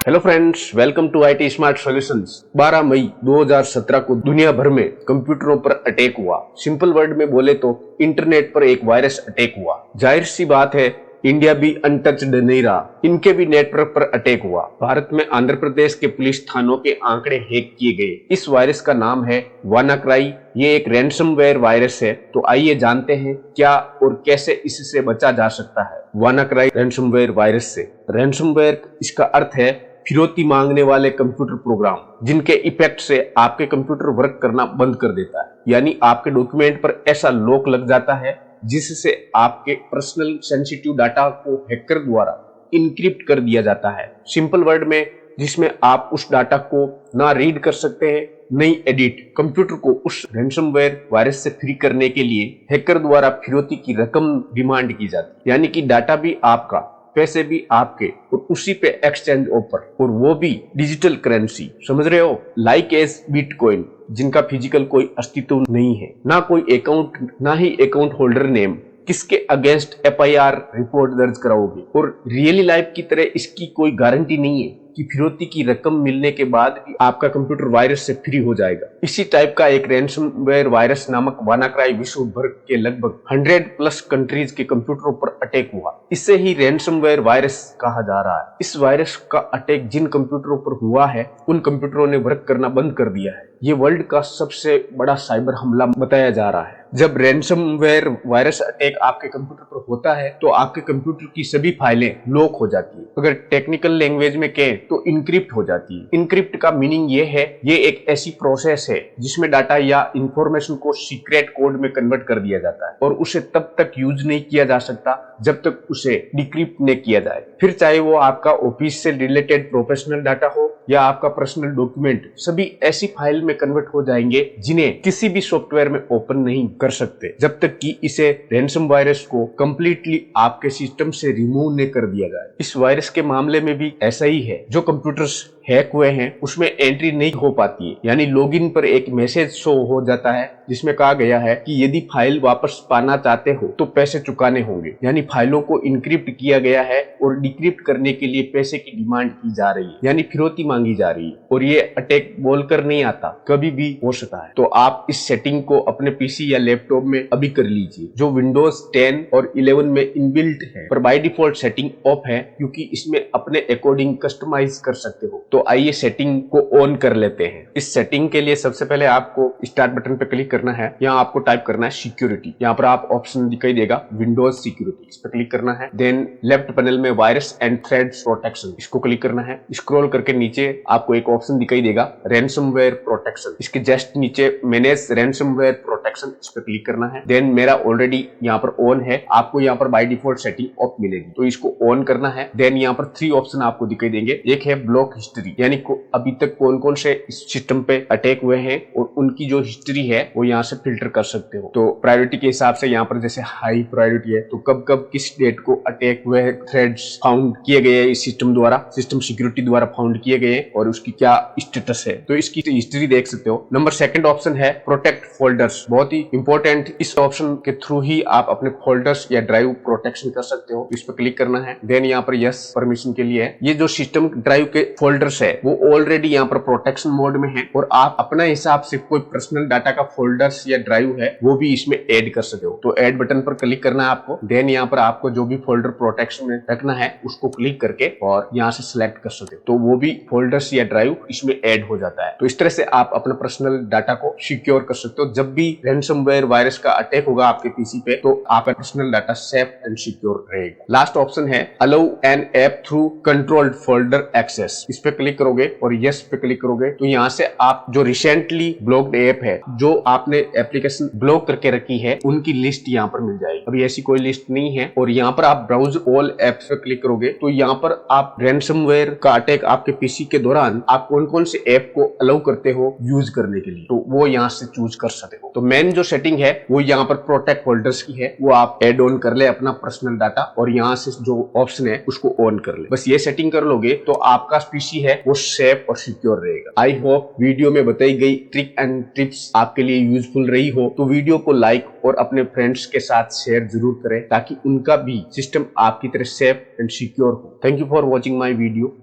Hello friends, welcome to IT smart solutions. 12 मई 2017 को दुनिया भर में कंप्यूटरों पर अटैक हुआ। सिंपल वर्ड में बोले तो इंटरनेट पर एक वायरस अटैक हुआ। जाहिर सी बात है, इंडिया भी अनटच्ड नहीं रहा। इनके भी नेटवर्क पर अटैक हुआ। भारत में आंध्र प्रदेश के पुलिस थानों के आंकड़े हैक किए गए। इस वायरस का नाम है वानाक्राई। ये एक रैंसमवेयर वायरस है। तो आइए जानते हैं क्या और कैसे इससे बचा जा सकता है वानाक्राई रैंसमवेयर वायरस से। रैंसमवेयर इसका अर्थ है फिरौती मांगने वाले कंप्यूटर प्रोग्राम, जिनके इफेक्ट से आपके कंप्यूटर वर्क करना बंद कर देता है। यानी आपके डॉक्यूमेंट पर ऐसा लॉक लग जाता है जिससे आपके पर्सनल सेंसिटिव डाटा को हैकर द्वारा इनक्रिप्ट कर दिया जाता है। सिंपल वर्ड में, जिसमें आप उस डाटा को ना रीड कर सकते हैं, नहीं एडिट। कंप्यूटर को उस रैंसमवेयर वायरस से फ्री करने के लिए हैकर द्वारा फिरौती की रकम डिमांड की जाती है। यानी कि डाटा भी आपका, पैसे भी आपके, और उसी पे एक्सचेंज ऑफर, और वो भी डिजिटल करेंसी। समझ रहे हो? लाइक एज बिटकॉइन, जिनका फिजिकल कोई अस्तित्व नहीं है, ना कोई अकाउंट, ना ही अकाउंट होल्डर नेम। किसके अगेंस्ट एफआईआर रिपोर्ट दर्ज कराओगे? और रियली लाइफ की तरह इसकी कोई गारंटी नहीं है कि फिरौती की रकम मिलने के बाद भी आपका कंप्यूटर वायरस से फ्री हो जाएगा। इसी टाइप का एक रैंसमवेयर वायरस नामक वानाक्राई विश्व भर के लगभग 100+ कंट्रीज के कंप्यूटरों पर अटैक हुआ। इसे ही रैंसमवेयर वायरस कहा जा रहा है। इस वायरस का अटैक जिन कंप्यूटरों पर हुआ है, उन कंप्यूटरों ने वर्क करना बंद कर दिया है। ये वर्ल्ड का सबसे बड़ा साइबर हमला बताया जा रहा है। जब रैंसमवेयर वायरस अटैक आपके कंप्यूटर पर होता है तो आपके कंप्यूटर की सभी फाइलें लॉक हो जाती है। अगर टेक्निकल लैंग्वेज में कहें तो इनक्रिप्ट हो जाती है। इनक्रिप्ट का मीनिंग ये है, ये एक ऐसी प्रोसेस है जिसमें डाटा या इंफॉर्मेशन को सीक्रेट कोड में कन्वर्ट कर दिया जाता है और उसे तब तक यूज नहीं किया जा सकता जब तक उसे डिक्रिप्ट नहीं किया जाए। फिर चाहे वो आपका ऑफिस से रिलेटेड प्रोफेशनल डाटा हो या आपका पर्सनल डॉक्यूमेंट, सभी ऐसी फाइल में कन्वर्ट हो जाएंगे जिन्हें किसी भी सॉफ्टवेयर में ओपन नहीं कर सकते जब तक कि इसे रैंसम वायरस को कंप्लीटली आपके सिस्टम से रिमूव नहीं कर दिया जाए। इस वायरस के मामले में भी ऐसा ही है। जो कंप्यूटर्स हैक हुए हैं उसमें एंट्री नहीं हो पाती है। यानी लॉगिन पर एक मैसेज शो हो जाता है जिसमें कहा गया है कि यदि फाइल वापस पाना चाहते हो तो पैसे चुकाने होंगे। यानी फाइलों को इनक्रिप्ट किया गया है और डिक्रिप्ट करने के लिए पैसे की डिमांड की जा रही है, यानी फिरौती मांगी जा रही है। और ये अटैक बोलकर नहीं आता, कभी भी हो सकता है। तो आप इस सेटिंग को अपने पीसी या लैपटॉप में अभी कर लीजिए, जो विंडोज 10 और 11 में इनबिल्ट है, पर बाय डिफॉल्ट सेटिंग ऑफ है क्योंकि इसमें अपने अकॉर्डिंग कस्टमाइज कर सकते हो। तो आइए सेटिंग को ऑन कर लेते हैं। इस सेटिंग के लिए सबसे पहले आपको स्टार्ट बटन पे क्लिक करना है। यहाँ आपको टाइप करना है सिक्योरिटी। यहाँ पर आप ऑप्शन दिखाई देगा विंडोज सिक्योरिटी, इस पर क्लिक करना है। देन लेफ्ट पैनल में वायरस एंड थ्रेड्स प्रोटेक्शन, इसको क्लिक करना है। स्क्रॉल करके नीचे आपको एक ऑप्शन दिखाई देगा रैंसमवेयर प्रोटेक्शन, इसके जस्ट नीचे मैनेज रैंसमवेयर प्रोटेक्शन, इस पर क्लिक करना है। देन मेरा ऑलरेडी यहाँ पर ऑन है, आपको यहाँ पर बाय डिफॉल्ट सेटिंग ऑफ मिलेगी तो इसको ऑन करना है। देन यहाँ पर 3 ऑप्शन आपको दिखाई देंगे। एक है ब्लॉक हिस्ट्री, यानी अभी तक कौन कौन से इस सिस्टम पे अटैक हुए हैं और उनकी जो हिस्ट्री है वो यहाँ से फिल्टर कर सकते हो। तो प्रायोरिटी के हिसाब से यहाँ पर जैसे हाई प्रायोरिटी है तो कब कब किस डेट को अटैक हुए हैं, थ्रेड्स फाउंड किए गए हैं इस सिस्टम द्वारा, सिस्टम सिक्योरिटी द्वारा फाउंड किए गए और उसकी क्या स्टेटस है, तो इसकी हिस्ट्री देख सकते हो। नंबर 2 ऑप्शन है प्रोटेक्ट फोल्डर्स, बहुत ही इंपॉर्टेंट। इस ऑप्शन के थ्रू ही आप अपने फोल्डर्स या ड्राइव प्रोटेक्शन कर सकते हो, इस पर क्लिक करना है। देन यहाँ पर यस परमिशन के लिए है। ये जो सिस्टम ड्राइव के फोल्डर्स है वो ऑलरेडी यहाँ पर प्रोटेक्शन मोड में है और आप अपने हिसाब से कोई पर्सनल डाटा का फोल्डर्स या ड्राइव है वो भी इसमें ऐड कर सकते हो। तो ऐड बटन पर क्लिक करना है आपको। देन यहाँ पर आपको जो भी फोल्डर प्रोटेक्शन में रखना है उसको क्लिक करके और यहाँ से सिलेक्ट कर सकते हो, तो वो भी फोल्डर्स या ड्राइव इसमें ऐड हो जाता है। तो इस तरह से आप अपना पर्सनल डाटा को सिक्योर कर सकते हो। जब भी रैंसमवेयर वायरस का अटैक होगा आपके पीसी पे तो आपका personal data safe and secure रहेगा। लास्ट ऑप्शन है allow an app through controlled folder access, इस पे क्लिक करोगे और यस पे क्लिक करोगे तो यहाँ से आप जो रिसेंटली ब्लॉक्ड ऐप है, जो आपने एप्लीकेशन ब्लॉक करके रखी है, उनकी लिस्ट यहाँ पर मिल जाएगी। अभी ऐसी कोई लिस्ट नहीं है। और यहाँ पर आप ब्राउज ऑल एप्स पे क्लिक करोगे तो यहाँ पर आप रैंसमवेयर का अटैक आपके पीसी के दौरान आप कौन कौन से ऐप को अलाउ करते हो यूज करने के लिए, तो वो यहाँ से चूज कर सकते हो। तो मेन जो सेटिंग है वो यहाँ पर प्रोटेक्ट फोल्डर्स की है, वो आप एड ऑन कर ले अपना पर्सनल डाटा और यहाँ से जो ऑप्शन है उसको ऑन कर ले। बस ये सेटिंग कर लोगे तो आपका पीसी है वो सेफ और सिक्योर रहेगा। आई होप वीडियो में बताई गई ट्रिक एंड टिप्स आपके लिए यूजफुल रही हो। तो वीडियो को लाइक और अपने फ्रेंड्स के साथ शेयर जरूर करें ताकि उनका भी सिस्टम आपकी तरह सेफ एंड सिक्योर हो। Thank you for watching my video.